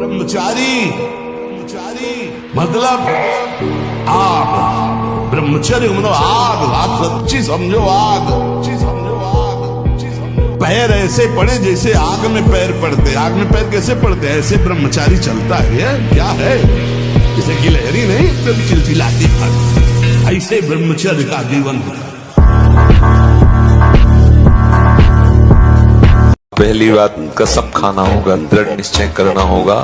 ब्रह्मचारी मतलब आग, ब्रह्मचर्य मतलब आग, आग सच्ची समझो, आग सच्ची समझो, आग सच्ची समझो। पैर ऐसे पड़े जैसे आग में पैर पड़ते। आग में पैर कैसे पड़ते? ऐसे ब्रह्मचारी चलता है। क्या है? जैसे गिलहरी नहीं कभी चिलचिलाती भाग, ऐसे ब्रह्मचर्य का जीवन होता है। पहली बात, कसम खाना होगा, दृढ़ निश्चय करना होगा,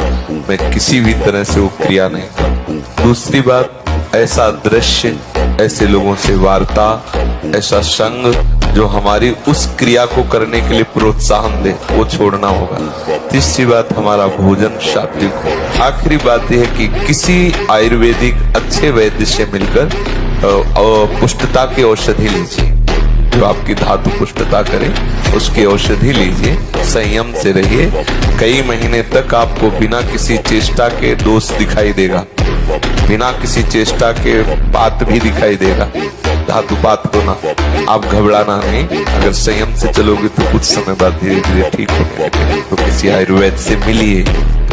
मैं किसी भी तरह से वो क्रिया नहीं करूं। दूसरी बात, ऐसा दृश्य, ऐसे लोगों से वार्ता, ऐसा संग जो हमारी उस क्रिया को करने के लिए प्रोत्साहन दे, वो छोड़ना होगा। तीसरी बात, हमारा भोजन सात्विक हो। आखिरी बात यह है कि किसी आयुर्वेदिक अच्छे वैद्य से मिलकर पुष्टता की औषधि लीजिए, जो आपकी धातु पुष्टता करे, उसकी औषधि लीजिए, संयम से रहिए। कई महीने तक आपको बिना किसी चेष्टा के दोष दिखाई देगा, बिना किसी चेष्टा के बात भी दिखाई देगा, धातुपात होना। आप घबराना नहीं, अगर संयम से चलोगे तो कुछ समय बाद धीरे धीरे ठीक होने लगेगा। तो किसी आयुर्वेद से मिलिए,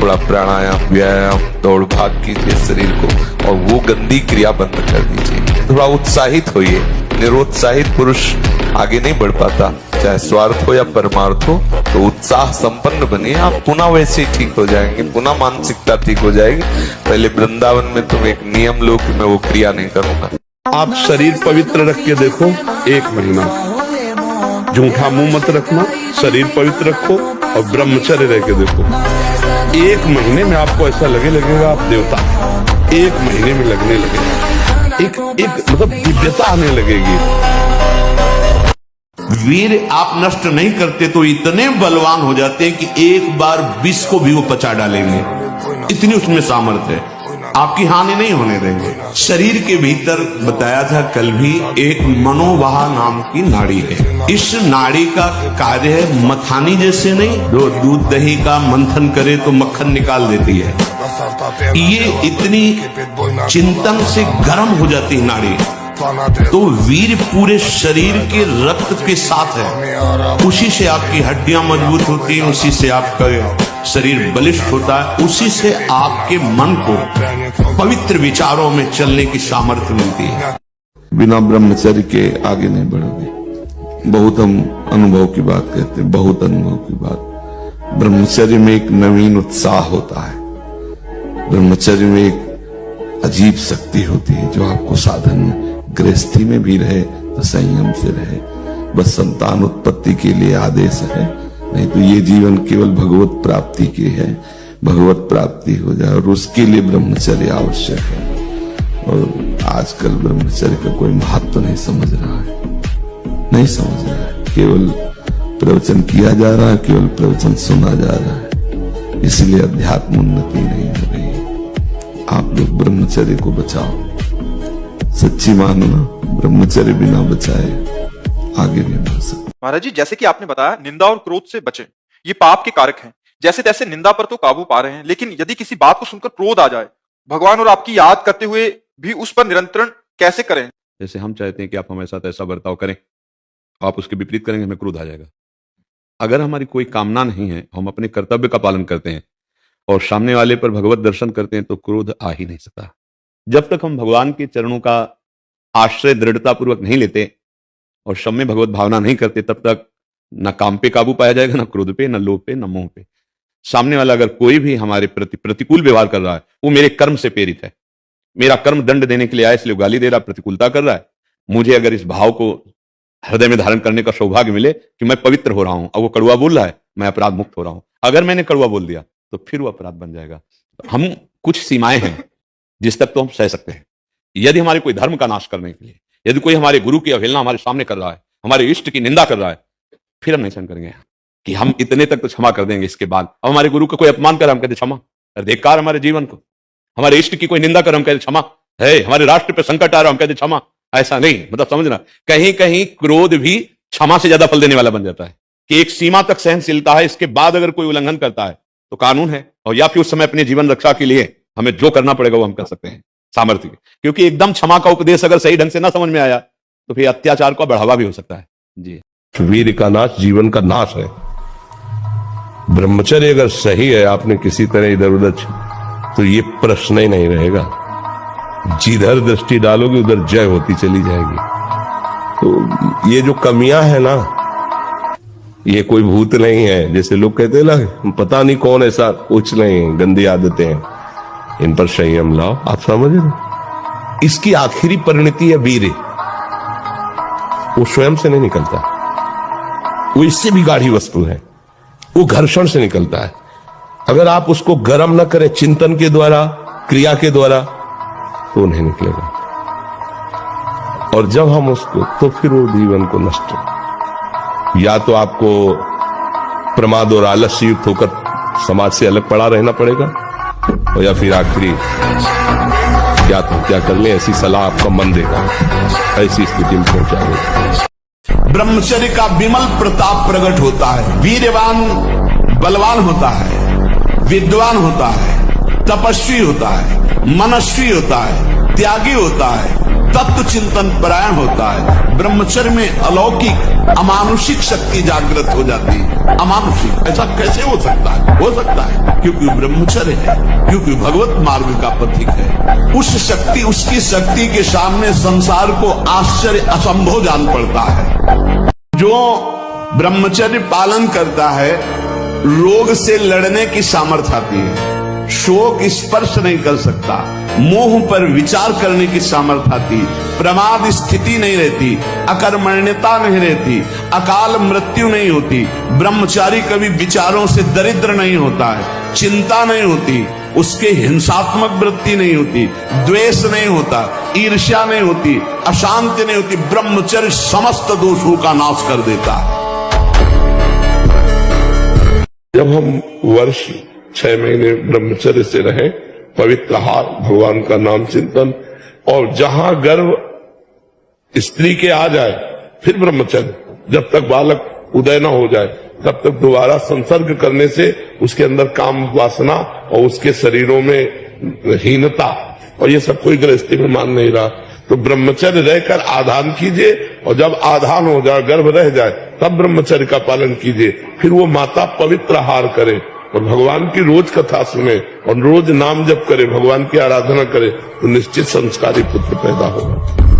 थोड़ा प्राणायाम, व्यायाम, दौड़ भाग कीजिए शरीर को, और वो गंदी क्रिया बंद कर दीजिए। थोड़ा उत्साहित होइए। निरुत्साहित पुरुष आगे नहीं बढ़ पाता, चाहे स्वार्थ हो या परमार्थ हो। तो उत्साह संपन्न बनिए, आप पुनः वैसे ही ठीक हो जाएंगे, पुनः मानसिकता ठीक हो जाएगी। पहले वृंदावन में तुम एक नियम लो कि मैं वो क्रिया नहीं करूंगा। आप शरीर पवित्र रख के देखो, 1 महीना झूठा मुंह मत रखना, शरीर पवित्र रखो और ब्रह्मचर्य रह के देखो। 1 महीने में आपको ऐसा लगेगा आप देवता। 1 महीने में लगने लगेगा, एक मतलब दिव्यता आने लगेगी। वीर आप नष्ट नहीं करते तो इतने बलवान हो जाते हैं कि एक बार विष को भी वो पचा डालेंगे, इतनी उसमें सामर्थ्य है, आपकी हानि नहीं होने देंगे। शरीर के भीतर बताया था कल भी, एक मनोवाह नाम की नाड़ी है। इस नाड़ी का कार्य है मखानी जैसे नहीं, जो दूध दही का मंथन करे तो मक्खन निकाल देती है, ये इतनी चिंतन से गर्म हो जाती है नाड़ी। तो वीर पूरे शरीर के रक्त के साथ है, उसी से आपकी हड्डियां मजबूत होती हैं, उसी से आपका शरीर बलिष्ठ होता है, उसी से आपके मन को पवित्र विचारों में चलने की सामर्थ्य मिलती है। बिना ब्रह्मचर्य के आगे नहीं बढ़ोगे। बहुत हम अनुभव की बात कहते हैं, बहुत अनुभव की बात। ब्रह्मचर्य में एक नवीन उत्साह होता है, ब्रह्मचर्य में एक अजीब शक्ति होती है जो आपको साधन में, गृहस्थी में भी रहे तो संयम से रहे। बस संतान उत्पत्ति के लिए आदेश है, नहीं तो ये जीवन केवल भगवत प्राप्ति के है। भगवत प्राप्ति हो जाए और उसके लिए ब्रह्मचर्य आवश्यक है। और आजकल ब्रह्मचर्य का कोई महत्व नहीं समझ रहा है, नहीं समझ रहा है। केवल प्रवचन किया जा रहा है, केवल प्रवचन सुना जा रहा है, इसलिए अध्यात्म उन्नति नहीं हो रही है। आप लोग ब्रह्मचर्य को बचाओ, सच्ची मानो ना, ब्रह्मचर्य बिना बचाए आगे नहीं बढ़ सकते। महाराज जी, जैसे कि आपने बताया, निंदा और क्रोध से बचें, ये पाप के कारक हैं। जैसे तैसे निंदा पर तो काबू पा रहे हैं, लेकिन यदि किसी बात को सुनकर क्रोध आ जाए, भगवान और आपकी याद करते हुए भी उस पर नियंत्रण कैसे करें? जैसे हम चाहते हैं कि आप हमारे साथ ऐसा बर्ताव करें, आप उसके विपरीत करेंगे, हमें क्रोध आ जाएगा। अगर हमारी कोई कामना नहीं है, हम अपने कर्तव्य का पालन करते हैं और सामने वाले पर भगवत दर्शन करते हैं, तो क्रोध आ ही नहीं सकता। जब तक हम भगवान के चरणों का आश्रय दृढ़ता पूर्वक नहीं लेते और सब में भगवत भावना नहीं करते, तब तक न काम पे काबू पाया जाएगा, न क्रोध पे, न लोभ पे, न मोह पे। सामने वाला अगर कोई भी हमारे प्रति प्रतिकूल व्यवहार कर रहा है, वो मेरे कर्म से प्रेरित है, मेरा कर्म दंड देने के लिए आया, इसलिए गाली दे रहा, प्रतिकूलता कर रहा है। मुझे अगर इस भाव को हृदय में धारण करने का सौभाग्य मिले कि मैं पवित्र हो रहा हूं और वो कड़वा बोल रहा है, मैं अपराध मुक्त हो रहा हूं, अगर मैंने कड़वा बोल दिया तो फिर वो अपराध बन जाएगा। हम कुछ सीमाएं हैं जिस तक तो हम सह सकते हैं। यदि हमारे कोई धर्म का नाश करने के लिए, यदि कोई हमारे गुरु की अवहेलना हमारे सामने कर रहा है, हमारे इष्ट की निंदा कर रहा है, फिर हम नहीं सहन करेंगे कि हम इतने तक तो क्षमा कर देंगे। इसके बाद अब हमारे गुरु का कोई अपमान कर, हम कहते क्षमा, धिक्कार हमारे जीवन को। हमारे इष्ट की कोई निंदा कर, हम कहते क्षमा है। हमारे राष्ट्र पे संकट आ रहा, हम कहते क्षमा। ऐसा नहीं, मतलब समझना, कहीं कहीं क्रोध भी क्षमा से ज्यादा फल देने वाला बन जाता है कि एक सीमा तक सहनशीलता है, इसके बाद अगर कोई उल्लंघन करता है तो कानून है, और या फिर उस समय अपने जीवन रक्षा के लिए हमें जो करना पड़ेगा वो हम कर सकते हैं सामर्थ्य। क्योंकि एकदम क्षमा का उपदेश अगर सही ढंग से ना समझ में आया तो फिर अत्याचार का बढ़ावा भी हो सकता है। जी, वीर का नाश जीवन का नाश है। ब्रह्मचर्य अगर सही है, आपने किसी तरह इधर उधर तो ये प्रश्न ही नहीं रहेगा। जिधर दृष्टि डालोगे उधर जय होती चली जाएगी। तो ये जो कमियां है ना, ये कोई भूत नहीं है, जैसे लोग कहते हैं ना पता नहीं कौन, ऐसा कुछ नहीं, गंदी आदतें हैं, इन पर संयम लाओ। आप समझ रहे, इसकी आखिरी परिणति है वीर्य। वो स्वयं से नहीं निकलता, वो इससे भी गाढ़ी वस्तु है, वो घर्षण से निकलता है। अगर आप उसको गर्म न करें चिंतन के द्वारा, क्रिया के द्वारा, तो नहीं निकलेगा। और जब हम उसको, तो फिर वो जीवन को नष्ट, या तो आपको प्रमाद और आलस्य युक्त होकर समाज से अलग पड़ा रहना पड़ेगा, और या फिर आखिरी या तो क्या कर ले, ऐसी सलाह आपका मन देगा, ऐसी स्थिति में पहुंचा देगा। ब्रह्मचर्य का विमल प्रताप प्रकट होता है। वीरवान बलवान होता है, विद्वान होता है, तपस्वी होता है, मनस्वी होता है, त्यागी होता है, तत्व चिंतन परायण होता है। ब्रह्मचर्य में अलौकिक अमानुषिक शक्ति जागृत हो जाती है। अमानुषिक ऐसा कैसे हो सकता है? हो सकता है क्योंकि ब्रह्मचर्य है, क्योंकि भगवत मार्ग का पथिक है। उस शक्ति, उसकी शक्ति के सामने संसार को आश्चर्य असंभव जान पड़ता है। जो ब्रह्मचर्य पालन करता है, रोग से लड़ने की सामर्थ्य आती है, शोक स्पर्श नहीं कर सकता, मोह पर विचार करने की सामर्थ्य आती, प्रमाद स्थिति नहीं रहती, अकर्मण्यता नहीं रहती, अकाल मृत्यु नहीं होती। ब्रह्मचारी कभी विचारों से दरिद्र नहीं होता है, चिंता नहीं होती, उसके हिंसात्मक वृत्ति नहीं होती, द्वेष नहीं होता, ईर्ष्या नहीं होती, अशांति नहीं होती। ब्रह्मचर्य समस्त दोषों का नाश कर देता है। जब हम वर्ष 6 महीने ब्रह्मचर्य से रहें, पवित्र आहार, भगवान का नाम चिंतन, और जहां गर्भ स्त्री के आ जाए फिर ब्रह्मचर्य, जब तक बालक उदय न हो जाए तब तक दोबारा संसर्ग करने से उसके अंदर काम वासना और उसके शरीरों में हीनता, और ये सब कोई गृहस्थी में मान नहीं रहा। तो ब्रह्मचर्य रहकर आधान कीजिए, और जब आधान हो जाए, गर्भ रह जाए, तब ब्रह्मचर्य का पालन कीजिए। फिर वो माता पवित्र आहार करे और भगवान की रोज कथा सुने और रोज नाम जप करे, भगवान की आराधना करे, तो निश्चित संस्कारी पुत्र पैदा होगा।